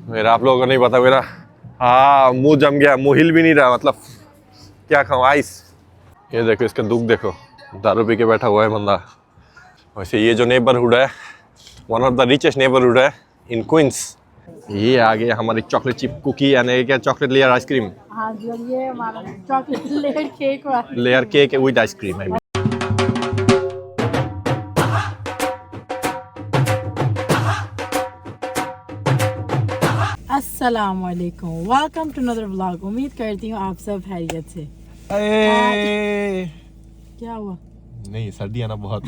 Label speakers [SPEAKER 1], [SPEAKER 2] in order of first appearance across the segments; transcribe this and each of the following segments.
[SPEAKER 1] मेरा आप लोगों को नहीं पता, मेरा हाँ मुंह जम गया, मुंह हिल भी नहीं रहा, मतलब क्या खाऊं, आइस। ये देखो इसका दुख देखो, दारू पी के बैठा हुआ है बंदा। वैसे ये जो नेबरहुड है, one of the richest neighbourhood है इन क्वींस। ये आ गया हमारी चॉकलेट चिप कुकी, यानी क्या चॉकलेट लेयर आइसक्रीम।
[SPEAKER 2] हाँ जी, और ये हमारा चॉकलेट लेयर केक हुआ,
[SPEAKER 1] लेयर केक विद आइसक्रीम है।
[SPEAKER 2] अस्सलाम वालेकुम, वेलकम टू अनदर व्लॉग। उम्मीद करती हूँ आप सब खैरियत से। क्या हुआ?
[SPEAKER 1] नहीं सर्दी है ना बहुत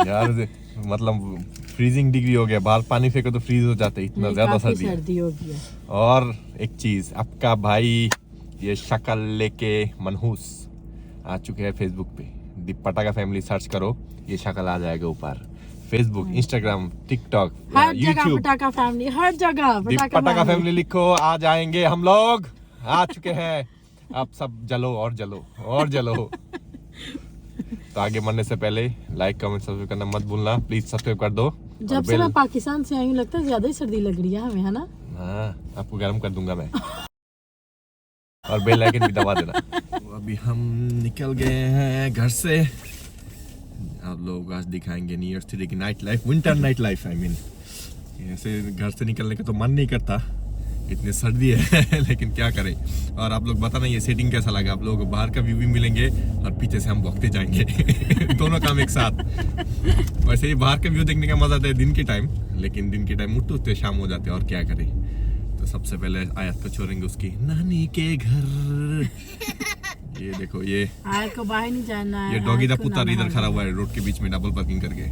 [SPEAKER 1] यार, मतलब फ्रीजिंग डिग्री हो गया, बाहर पानी फेंको तो फ्रीज हो जाते, इतना ज्यादा सर्दी
[SPEAKER 2] हो गया।
[SPEAKER 1] और एक चीज, आपका भाई ये शक्ल लेके मनहूस आ चुके हैं फेसबुक पे। दीप पटाखा फैमिली सर्च करो, ये शक्ल आ जाएगा ऊपर। फेसबुक, इंस्टाग्राम, टिकटॉक,
[SPEAKER 2] हर जगह
[SPEAKER 1] यूट्यूब,
[SPEAKER 2] पटाखा फैमिली, हर जगह
[SPEAKER 1] दीप पटाखा फैमिली लिखो, आ जाएंगे हम लोग। आ चुके हैं, आप सब जलो और जलो और जलो। तो आगे बढ़ने से पहले लाइक कमेंट सब्सक्राइब करना मत भूलना, प्लीज सब्सक्राइब कर दो।
[SPEAKER 2] जब से मैं पाकिस्तान से आई हूँ लगता है ज्यादा ही सर्दी लग रही है हमें, है ना?
[SPEAKER 1] हाँ, आपको गर्म कर दूंगा मैं। और बेल आइकन भी दबा देना। तो अभी हम निकल गए हैं घर से। आप लोग आज दिखाएंगे न्यूयॉर्क सिटी की night life, winter night life. I mean ऐसे घर से निकलने का तो मन नहीं करता, इतनी सर्दी है लेकिन क्या करें। और आप लोग बताना ये सेटिंग कैसा लगा। आप लोग बाहर का व्यू भी मिलेंगे और पीछे से हम भागते जाएंगे दोनों काम एक साथ। वैसे ही बाहर का व्यू देखने का मजा आता है दिन के टाइम, लेकिन दिन के टाइम उठते उठते शाम हो जाते और क्या करें। तो सबसे पहले आयत को छोड़ेंगे उसकी नानी के घर। ये देखो, ये
[SPEAKER 2] आयत को बाहर नहीं जाना है।
[SPEAKER 1] ये डॉगी का पुत्र इधर खड़ा हुआ है रोड के बीच में डबल पार्किंग करके,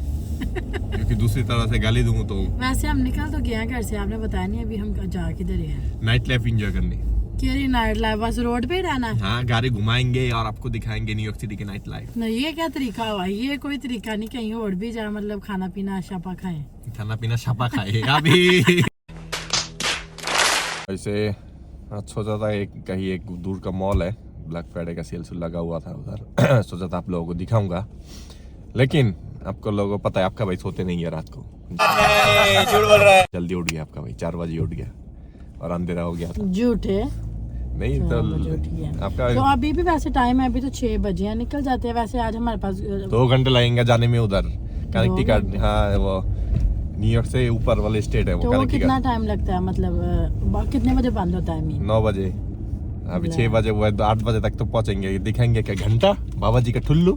[SPEAKER 1] क्योंकि दूसरी तरह से गाली दूं तो।
[SPEAKER 2] वैसे हम निकल तो गए घर से, आपने बताया नहीं अभी हम जा किधर हैं।
[SPEAKER 1] नाइट लाइफ एंजॉय करने।
[SPEAKER 2] केरी नाइट लाइफ, बस रोड पे ही रहना है।
[SPEAKER 1] हाँ, गाड़ी घुमाएंगे और आपको दिखाएंगे न्यूयॉर्क सिटी की नाइट लाइफ।
[SPEAKER 2] नहीं, ये क्या तरीका हुआ? ये कोई तरीका नहीं, कहीं और भी जाए, मतलब खाना पीना छापा खाएं।
[SPEAKER 1] खाना पीना छापा खाएगा भी। ऐसे सोचा था कहीं एक दूर का मॉल है, ब्लैक फ्राइडे का सेल लगा हुआ था उधर। सोचा था आप लोगों को दिखाऊंगा, लेकिन आपको लोगों को पता है आपका भाई सोते नहीं है रात को। झूठ बोल रहा है। जल्दी उठ गया आपका भाई, 4 बजे उठ गया और अंधेरा हो गया।
[SPEAKER 2] झूठ है
[SPEAKER 1] नहीं तो आपका
[SPEAKER 2] तो अभी भी वैसे टाइम है, अभी तो 6 बजे हैं, निकल जाते हैं। वैसे आज हमारे पास
[SPEAKER 1] 2 घंटे लगेंगे जाने में उधर। कनेक्टिकट, हाँ वो न्यूयॉर्क से ऊपर वाले स्टेट है वो।
[SPEAKER 2] तो कितना टाइम लगता है, मतलब कितने बजे बंद होता है?
[SPEAKER 1] 9 बजे। अभी 6 बजे हुआ है, 8 बजे तक तो पहुंचेंगे। दिखाएंगे क्या घंटा बाबा जी का ठुल्लू।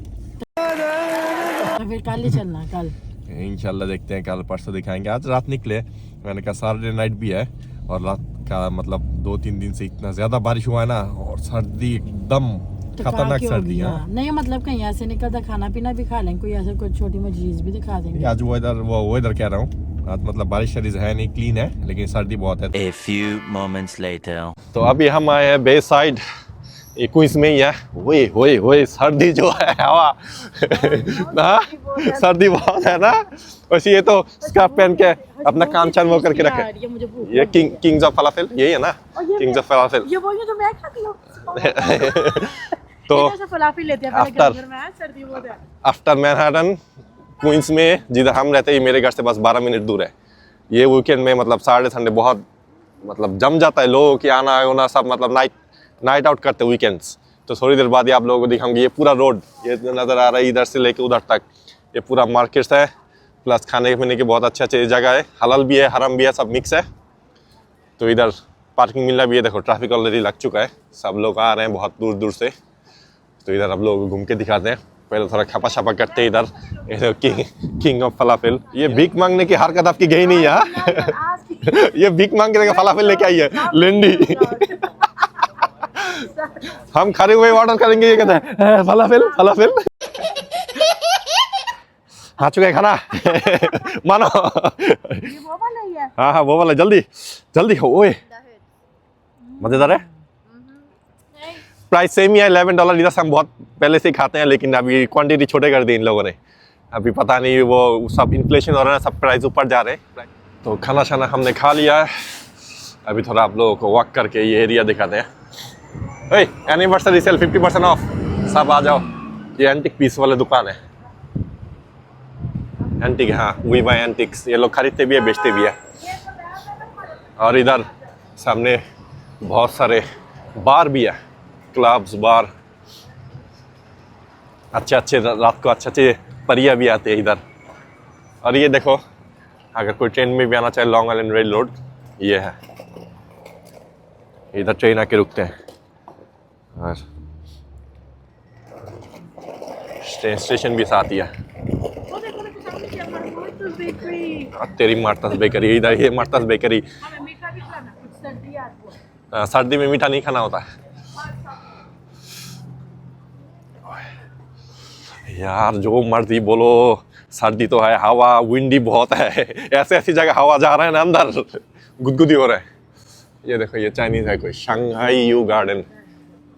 [SPEAKER 2] फिर कल ही चलना, कल
[SPEAKER 1] इंशाल्लाह देखते हैं, कल परसों दिखाएंगे। आज रात निकले, मैंने कहा सैटरडे नाइट भी है और रात का मतलब 2-3 दिन से इतना ज्यादा बारिश हुआ है ना, और सर्दी एकदम खतरनाक सर्दी है।
[SPEAKER 2] नहीं मतलब कहीं ऐसे निकलता, खाना पीना भी खा लेंगे, कोई ऐसा कोई छोटी मोटी चीज भी दिखा देंगे।
[SPEAKER 1] आज वो इधर कह रहा हूँ, आज मतलब बारिश शरीज है नहीं, क्लीन है, लेकिन सर्दी बहुत है।
[SPEAKER 3] A few moments later.
[SPEAKER 1] तो अभी हम आए हैं बे साइड, क्वींस में ही है। ओए सर्दी जो है, हवा ना, सर्दी बहुत है ना। वैसे ये तो स्कार्फ पहन के अपना काम चाल वो करके रखे। ये किंग्स ऑफ फलाफेल यही है ना, किंग्स ऑफ फलाफेल।
[SPEAKER 2] ये वो जो मैं खाती हूँ
[SPEAKER 1] तो
[SPEAKER 2] फलाफेल लेते हैं सर्दी बहुत है।
[SPEAKER 1] आफ्टर मैनहट्टन क्वींस में जिधर हम रहते हैं, मेरे घर से बस 12 मिनट दूर है। ये वीकेंड में मतलब सैटरडे संडे बहुत मतलब जम जाता है, लोगों की आना होना सब, मतलब नाइट आउट करते वीकेंड्स। तो थोड़ी देर बाद ही आप लोगों को दिखाऊंगी। ये पूरा रोड ये नज़र आ रहा है, इधर से लेके उधर तक ये पूरा मार्केट्स है, प्लस खाने पीने की बहुत अच्छे जगह है, हलाल भी है, हराम भी है, सब मिक्स है। तो इधर पार्किंग मिलना भी है, देखो ट्रैफिक ऑलरेडी लग चुका है, सब लोग आ रहे हैं बहुत दूर दूर से। तो इधर आप लोगों को घूम के दिखाते हैं। पहले थोड़ा खपा छपा करते हैं इधर। King of falafel. ये भीख मांगने की हरकत आपकी गई नहीं है। ये भीख मांग के फलाफेल लेके आई है लेंडी। हम खड़े हुए ऑर्डर करेंगे, ये कहते हैं फलाफेल। आ चुका है खाना। मानो
[SPEAKER 2] ये वो वाला ही है।
[SPEAKER 1] हाँ वो वाला, जल्दी हो। ओए मजेदार है। प्राइस सेम ही है, $11। इधर से हम बहुत पहले से ही खाते हैं, लेकिन अभी क्वांटिटी छोटे कर दी इन लोगों ने। अभी पता नहीं वो सब इन्फ्लेशन हो रहा है, सब प्राइस ऊपर जा रहे हैं। तो खाना हमने खा लिया है। अभी थोड़ा आप लोगों को वॉक करके ये एरिया दिखाते हैं। एनिवर्सरी सेल 50% ऑफ, सब आ जाओ। ये एंटिक पीस वाले दुकान है, एंटिक। हाँ वी बाय एंटिक्स। ये लोग खरीदते भी है, बेचते भी है। और इधर सामने बहुत सारे बार भी है, क्लब्स बार, अच्छे अच्छे रात को अच्छे अच्छे परिया भी आते हैं इधर। और ये देखो, अगर कोई ट्रेन में भी आना चाहे लॉन्ग आइलैंड रेल रोड, ये है, इधर ट्रेन आके रुकते हैं। और ट्रेन स्टेशन भी साथ ही है। तेरी मार्तास बेकरी, इधर ये मार्तास बेकरी। सर्दी में मीठा नहीं खाना होता है यार, जो मर्जी बोलो, सर्दी तो है, हवा विंडी बहुत है, ऐसे ऐसी जगह हवा जा रहा है ना, अंदर गुदगुदी हो रहा है। ये देखो, ये चाइनीज है कोई, शंघाई यू गार्डन।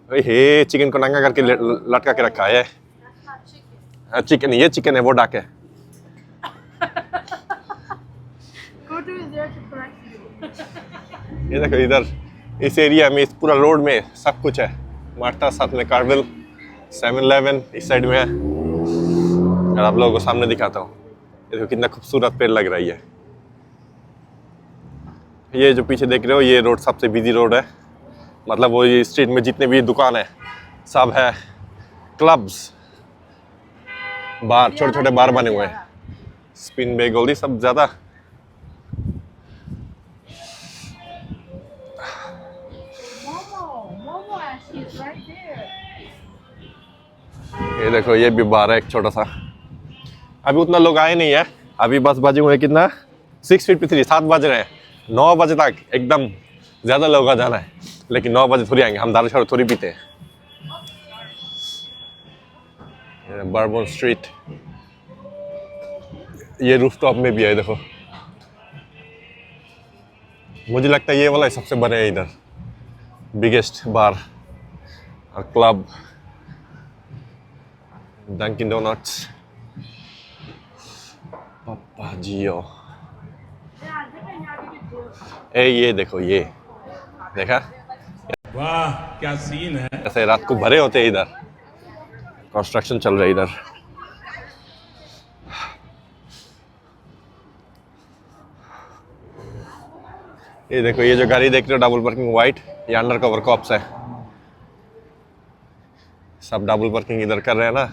[SPEAKER 1] हे चिकन को नंगा करके लटका के रखा है। चिकन, ये चिकन है, वो डाक है। ये देखो इधर इस एरिया में, इस पूरा रोड में सब कुछ है। मार्टा साथ में कार्विल, 7-Eleven इस साइड में है। और आप लोगों को सामने दिखाता हूँ, ये देखो कितना खूबसूरत पेड़ लग रही है। ये जो पीछे देख रहे हो, ये रोड सबसे बिजी रोड है। मतलब वो ये स्ट्रीट में जितने भी दुकान है सब है, क्लब्स, बार, छोटे छोटे बार बने हुए हैं, स्पिन बे गोल्डी सब ज़्यादा। ये देखो, ये भी बार है एक छोटा सा। अभी उतना लोग आए नहीं है, अभी बस बजे हुए कितना, 6:53, 7 बज रहे हैं। 9 बजे तक एकदम ज़्यादा लोग आ जाना है, लेकिन 9 बजे थोड़ी आएंगे, हम दारू शारू थोड़ी पीते हैं। बर्बन स्ट्रीट, ये रूफटॉप में भी है, देखो। मुझे लगता है ये वाला सबसे बड़े है इधर, बिगेस्ट बार और क्लब, डंकिन डोनट्स, पापा जियो। ये देखो, ये देखा,
[SPEAKER 4] वाह क्या सीन है।
[SPEAKER 1] ऐसे रात को भरे होते हैं इधर, कंस्ट्रक्शन चल रहा है इधर। ये देखो, ये जो गाड़ी देख रहे हो डबल पार्किंग वाइट, ये अंडर कवर कॉप्स है। सब डबल पार्किंग इधर कर रहे हैं ना,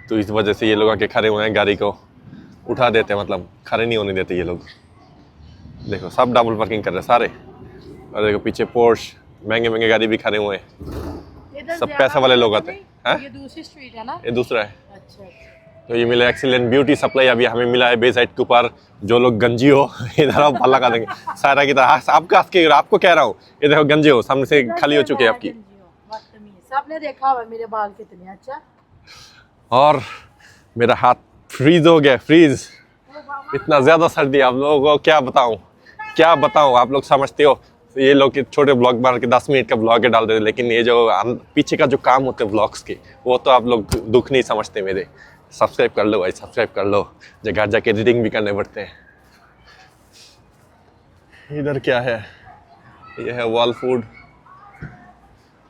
[SPEAKER 1] तो इस वजह से ये लोग आके खड़े हुए हैं, गाड़ी को उठा देते हैं, मतलब खड़े नहीं होने देते ये लोग। देखो सब डबल पार्किंग कर रहे हैं सारे। और देखो पीछे पोर्श, महंगे महंगे गाड़ी भी खड़े हुए हैं, सब पैसा वाले लोग आते हैं।
[SPEAKER 2] ये दूसरी स्ट्रीट है ना?
[SPEAKER 1] ये दूसरा है।
[SPEAKER 2] अच्छा।
[SPEAKER 1] तो ये मिला एक्सीलेंट ब्यूटी सप्लाई, अभी हमें मिला है बे साइड के ऊपर। जो लोग गंजी हो इधर आप भला कर देंगे सारा की तरह। आपको कह रहा हूँ, ये देखो गंजे हो, सामने से खाली हो चुके हैं आपकी।
[SPEAKER 2] सबने देखा हुआ मेरे बाल कितने। अच्छा,
[SPEAKER 1] और मेरा हाथ फ्रीज हो गया, फ्रीज। इतना ज्यादा सर्दी, आप लोगों को क्या बताऊं, आप लोग समझते हो। ये लोग छोटे ब्लॉग बना के 10 मिनट का ब्लॉग डाल देते, लेकिन ये जो पीछे का जो काम होते हैं ब्लॉग्स के, वो तो आप लोग दुख नहीं समझते मेरे। सब्सक्राइब कर लो भाई, सब्सक्राइब कर लो, जो घर जाके एडिटिंग भी करने पड़ते हैं। इधर क्या है, ये है वॉल फूड।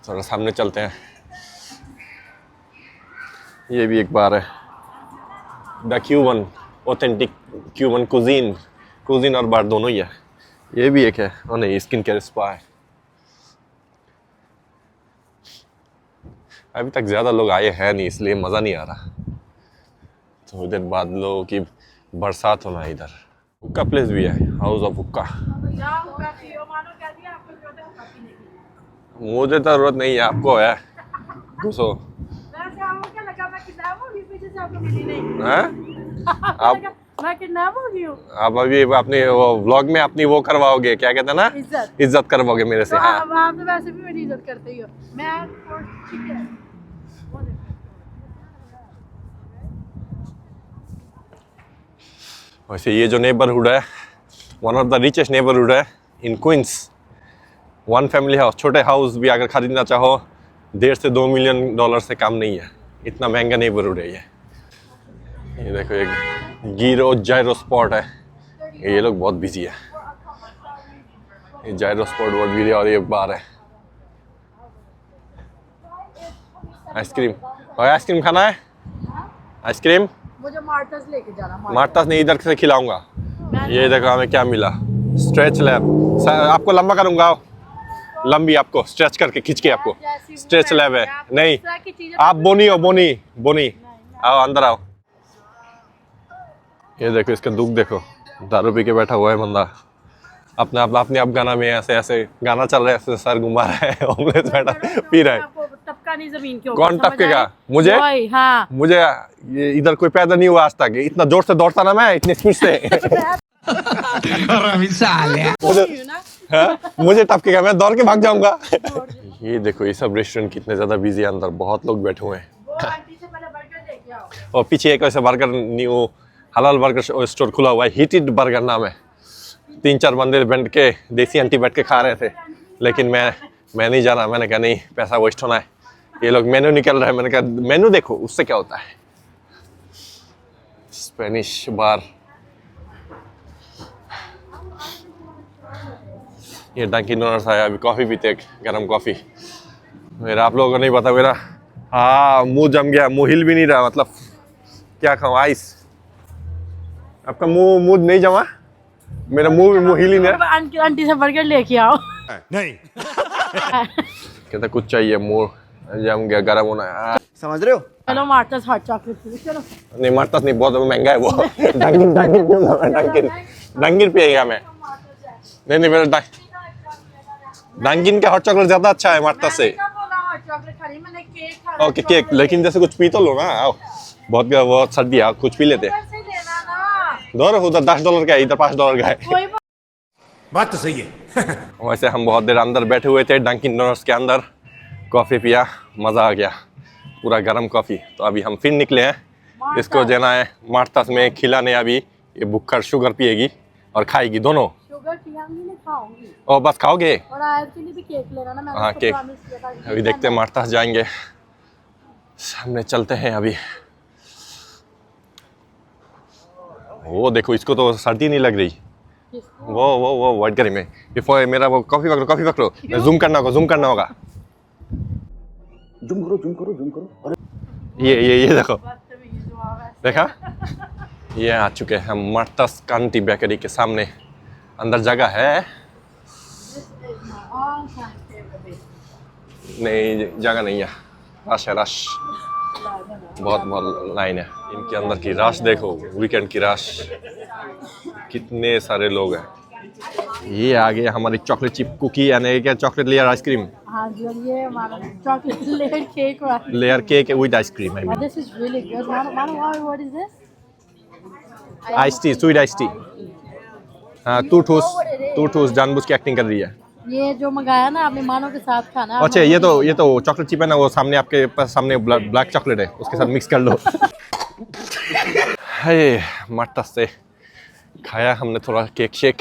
[SPEAKER 1] थोड़ा सामने चलते हैं, ये भी एक बार है, the Cuban, authentic Cuban cuisine और बार दोनों ही है। ये भी एक है, और नहीं, स्किन केयर स्पा है। अभी तक ज़्यादा लोग आए हैं नहीं, इसलिए मज़ा नहीं आ रहा। थोड़ी देर बाद लोगों की बरसात होना है इधर। हुक्का प्लेस भी है, हाउस ऑफ हुक्का। मुझे तो जरूरत नहीं है, आपको है। घुसो।
[SPEAKER 2] मैं किडनैप हो गई हूँ।
[SPEAKER 1] आप अभी अपने वो व्लॉग में अपनी वो करवाओगे, क्या कहते हैं ना, इज्जत करवाओगे मेरे से। हाँ,
[SPEAKER 2] आप तो वैसे भी मेरी इज्जत करते ही हो। मैं
[SPEAKER 1] वैसे ये जो नेबरहुड है, one of the richest neighbourhood है इन क्वींस। 1 फैमिली हाउस, छोटे हाउस भी अगर खरीदना चाहो, $1.5 से $2 मिलियन से कम नहीं है, इतना महंगा नेबरहुड है ये देखो, एक गिरो जायरो स्पॉट है, ये लोग बहुत बिजी है। ये जायरो स्पॉट बहुत बिजी है। और ये बार है, आइसक्रीम। और आइसक्रीम खाना है, आइसक्रीम
[SPEAKER 2] मुझे मार्टस लेके जाना।
[SPEAKER 1] मार्टास नहीं, इधर से खिलाऊंगा। ये देखो हमें क्या मिला, स्ट्रेच लैब आपको लंबा करूंगा, आओ। लंबी आपको स्ट्रेच करके खींच के आपको स्ट्रेच लैब है। नहीं आप बोनी हो, बोनी बोनी, आओ अंदर आओ। ये देखो इसका दुख देखो, दारू पी के बैठा हुआ है बंदा, अपने आप गाना में ऐसे ऐसे गाना चल रहा है, ऐसे सर घुमा रहा है, होमलेस बैठा पी रहा है।
[SPEAKER 2] टपका नहीं जमीन के ऊपर।
[SPEAKER 1] कौन टपकेगा? मुझे
[SPEAKER 2] हाँ।
[SPEAKER 1] मुझे ये इधर कोई पैदा नहीं हुआ आज तक, इतना जोर से दौड़ता ना मैं, इतनी स्पीड से। मुझे हाँ? मुझे टपकेगा, मैं दौड़ के भाग जाऊंगा। ये देखो ये सब रेस्टोरेंट कितने ज्यादा बिजी है, अंदर बहुत लोग बैठे हुए हैं। और पीछे एक ऐसा बर्गर न्यू हलाल बर्गर स्टोर खुला हुआ है, हीटेड बर्गर नाम है। 3-4 बंदे बैठ के देसी आंटी बैठ के खा रहे थे, लेकिन मैं नहीं जाना। मैंने कहा नहीं, पैसा वेस्ट होना है। ये लोग मेन्यू निकल रहा है, मैंने कहा मेन्यू देखो, उससे क्या होता है। स्पेनिश बार, ये डंकिन डोनट्स आया, अभी कॉफ़ी पीते एक गर्म कॉफ़ी। मेरा आप लोगों को नहीं पता, मेरा हाँ मुंह जम गया, मुंह हिल भी नहीं रहा, मतलब क्या खाऊं, आइस। आपका मुंह नहीं जमा? मेरा मुंह हिल ही नहीं रहा।
[SPEAKER 2] आंटी से बर्गर लेके आओ।
[SPEAKER 4] नहीं।
[SPEAKER 1] कहता कुछ चाहिए, मुंह जम गया, गर्म होना है।
[SPEAKER 5] समझ रहे हो?
[SPEAKER 2] चलो मार्टस हॉट चॉकलेट पी चलो।
[SPEAKER 1] नहीं मार्टस नहीं, बहुत महंगा है वो। डंकिन पिएगा मैं। नहीं मेरा डंकिन का हॉट चॉकलेट ज्यादा अच्छा है मार्टस से। ओके केक, लेकिन जैसे कुछ पी तो लो ना, आओ। बहुत सर्दी है, कुछ पी लेते हैं। दो उधर $10 का है, इधर $5 का है।
[SPEAKER 4] बात तो सही है।
[SPEAKER 1] वैसे हम बहुत देर अंदर बैठे हुए थे डंकिन डोनट्स के अंदर, कॉफ़ी पिया, मज़ा आ गया, पूरा गर्म कॉफ़ी। तो अभी हम फिर निकले हैं, इसको देना है मार्टस में खिलाने। अभी ये बुक्कर शुगर पिएगी और खाएगी दोनों।
[SPEAKER 2] शुगर पियांगी नहीं खाऊंगी।
[SPEAKER 1] और बस खाओगे?
[SPEAKER 2] और आयत के लिए भी केक लेना ना, मैंने
[SPEAKER 1] हाँ
[SPEAKER 2] उसको
[SPEAKER 1] केक,
[SPEAKER 2] promise किया था कि
[SPEAKER 1] अभी देखते हैं मार्टस जाएंगे, सामने चलते हैं अभी। वो देखो इसको तो सर्दी नहीं लग रही। वो वाइट करी में ये मेरा वो कॉफी पकड़ो, जूम करना होगा।
[SPEAKER 5] जूम करो। अरे
[SPEAKER 1] ये देखो, देखा? ये आ चुके हैं हम मार्टस कांटी बेकरी के सामने। अंदर जगह है? नहीं जगह नहीं है, रश है, रश बहुत लाइन है। इनके अंदर की रश देखो, वीकेंड की रश, कितने सारे लोग हैं। ये आ गया हमारी चॉकलेट चिप कुकी, यानी क्या चॉकलेट लेयर आइसक्रीम।
[SPEAKER 2] हाँ जी, और ये हमारा चॉकलेट लेयर केक हुआ।
[SPEAKER 1] Layer cake with ice cream. I mean
[SPEAKER 2] This is really good. What is this?
[SPEAKER 1] Ice tea, sweet ice tea. हाँ टू ठूस जानबूझ के एक्टिंग कर रही है।
[SPEAKER 2] ये जो मंगाया ना आपने मानो के साथ खाना।
[SPEAKER 1] अच्छा ये तो चॉकलेट चिप है ना, वो सामने आपके पास सामने ब्लैक चॉकलेट है, उसके साथ मिक्स कर लो। है मार्टस से खाया हमने थोड़ा केक शेक,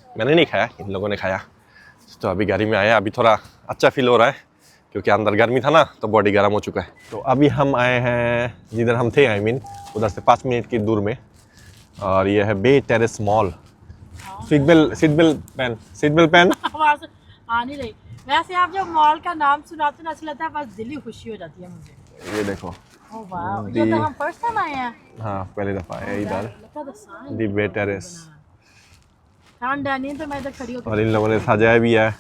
[SPEAKER 1] मैंने नहीं खाया, इन लोगों ने खाया। तो अभी गाड़ी में आया, अभी थोड़ा अच्छा फील हो रहा है क्योंकि अंदर गर्मी था ना, तो बॉडी गर्म हो चुका है। तो अभी हम आए हैं जिधर हम थे, आई मीन उधर से 5 मिनट की दूर में, और ये है बे टेरेस मॉल। सीट बेल्ट पहन।
[SPEAKER 2] आवाज आ नहीं रही। वैसे आप जब मॉल का नाम सुनाते ना, ऐसा लगता है बस दिल ही खुशी हो जाती है मुझे।
[SPEAKER 1] ये देखो,
[SPEAKER 2] ओह वाह, ये तो हम फर्स्ट टाइम आए हैं।
[SPEAKER 1] हाँ पहली दफा आए इधर,
[SPEAKER 2] Look at the sign.
[SPEAKER 1] The bay terrace.
[SPEAKER 2] ठंड है नहीं तो मैं इधर खड़ी होकर
[SPEAKER 1] और इन लोगों ने सजाया भी है,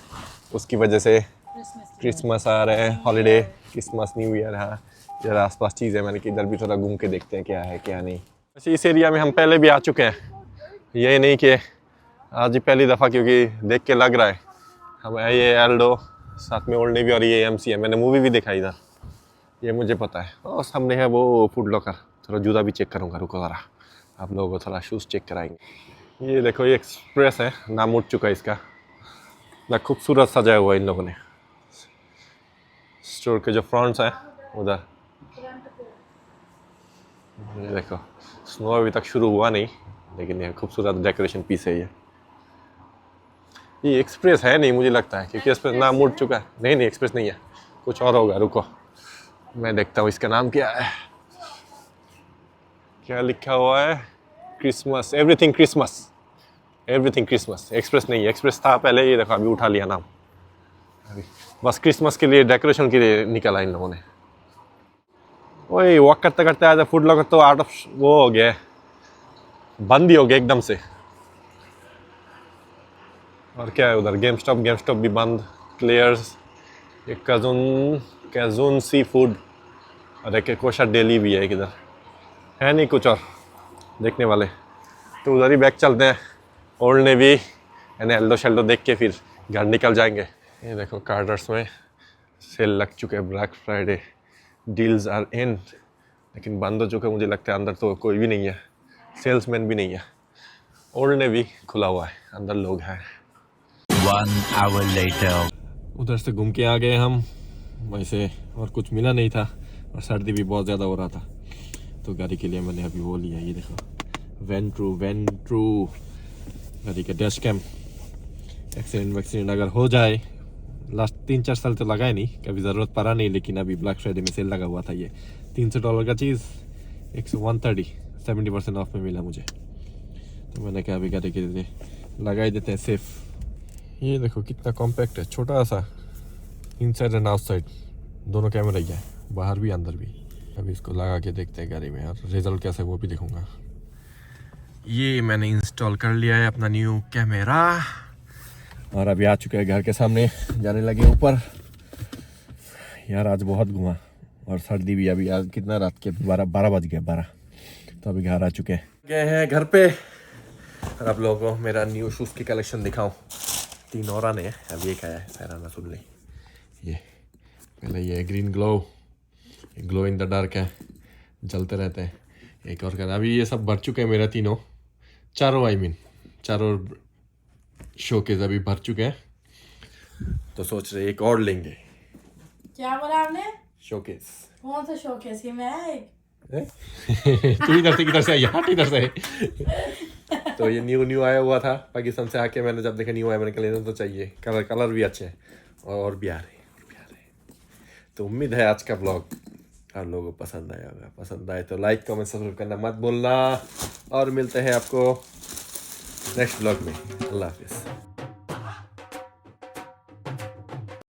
[SPEAKER 1] उसकी वजह से
[SPEAKER 2] क्रिसमस।
[SPEAKER 1] क्रिसमस आ रहा है, हॉलीडे, क्रिसमस न्यू ईयर। हाँ इधर आसपास चीज़ है, मैंने कि इधर भी थोड़ा घूम के देखते हैं क्या है क्या नहीं। वैसे इस एरिया में हम पहले भी आ चुके हैं, ये नहीं कि आज ही पहली दफ़ा, क्योंकि देख के लग रहा है हम ये एल्डो, साथ में ओल्ड नेवी, और ये एमसी है। मैंने मूवी भी देखा इधर, ये मुझे पता है। और सामने है वो फूड लॉकर, थोड़ा जूता भी चेक करूँगा, रुको ज़रा, आप लोगों को थोड़ा शूज़ चेक कराएंगे। ये देखो ये एक्सप्रेस है, नाम उठ चुका है इसका, ना खूबसूरत सजाया हुआ है इन लोगों ने। स्टोर के जो फ्रंट्स हैं उधर, ये देखो स्नो अभी तक शुरू हुआ नहीं, लेकिन ये खूबसूरत डेकोरेशन पीस है। ये एक्सप्रेस है नहीं मुझे लगता है, क्योंकि एक्सप्रेस नाम उठ चुका है। नहीं एक्सप्रेस नहीं है, कुछ और होगा, रुको मैं देखता हूँ इसका नाम क्या है। क्या लिखा हुआ है? Christmas, everything Christmas. एक्सप्रेस नहीं है, एक्सप्रेस था पहले, ये देखो अभी उठा लिया नाम। अभी बस क्रिसमस के लिए डेकोरेशन के लिए निकाला इन लोगों ने। वही वॉक करते करते आया, फूड लॉकर तो आउट ऑफ वो हो गया, बंद ही हो गया एकदम से। और क्या है उधर, गेम स्टॉप भी बंद, क्लियर्स, एक कैजून सी फूड और एक कोशा डेली भी है एक इधर, है नहीं कुछ और देखने वाले। तो उधर ही बैक चलते हैं, ओल्ड नेवी यानी एल्डो शेल्डो देख के फिर घर निकल जाएंगे। ये देखो कार्टर्स में सेल लग चुके हैं, black Friday deals are in, लेकिन बंद हो चुके, मुझे लगता है अंदर तो कोई भी नहीं है, सेल्समैन भी नहीं है। ओल्ड नेवी खुला हुआ है, अंदर लोग हैं।
[SPEAKER 3] 1 hour later.
[SPEAKER 1] उधर से घूम के आ गए हम, वैसे और कुछ मिला नहीं था और सर्दी भी बहुत ज़्यादा हो रहा था, तो गाड़ी के लिए मैंने अभी वो लिया, ये देखो वेंट्रू गाड़ी का डैश कैम। एक्सीडेंट अगर हो जाए, लास्ट 3-4 साल तो लगा ही नहीं, कभी ज़रूरत पड़ा नहीं, लेकिन अभी ब्लैक फ्राइडे में सेल लगा हुआ था। ये $300 का चीज़ 130 70% ऑफ में मिला मुझे, तो मैंने कहा अभी गाड़ी के लिए लगा ही देते हैं सेफ। ये देखो कितना कॉम्पैक्ट है, छोटा सा, इनसाइड एंड आउटसाइड दोनों कैमरा ही है, बाहर भी अंदर भी। अभी इसको लगा के देखते हैं गाड़ी में और रिजल्ट कैसा है वो भी देखूंगा। ये मैंने इंस्टॉल कर लिया है अपना न्यू कैमरा और अभी आ चुके हैं घर के सामने, जाने लगे ऊपर। यार आज बहुत घुमा और सर्दी भी, अभी आज कितना रात के 12 बज गए 12, तो अभी घर आ चुके हैं, गए हैं घर पे। और आप लोगों को मेरा न्यू शूज़ की कलेक्शन दिखाऊं। 3 और आने हैं, अभी एक आया है, सराहना सुन ली। ये पहले ये green glow in the dark है, जलते रहते हैं। एक और का अभी ये सब भर चुके हैं मेरा, चारों शोकेस अभी भर चुके हैं, तो सोच रहे एक और लेंगे।
[SPEAKER 2] क्या बोला आपने?
[SPEAKER 1] शोकेस।
[SPEAKER 2] कौन सा शोकेस है? मैं एक
[SPEAKER 1] तू इधर से किधर से आई, हट इधर से। तो ये न्यू आया हुआ था पाकिस्तान से आके, मैंने जब देखा न्यू आया मैंने कहा लेना तो चाहिए, कलर भी अच्छे हैं और भी आ रहे हैं। तो उम्मीद है आज का ब्लॉग आप लोगों को पसंद आया होगा। पसंद आए तो लाइक कमेंट सब्सक्राइब करना मत भूलना, और मिलते हैं आपको नेक्स्ट ब्लॉग में। अल्लाह हाफिज़।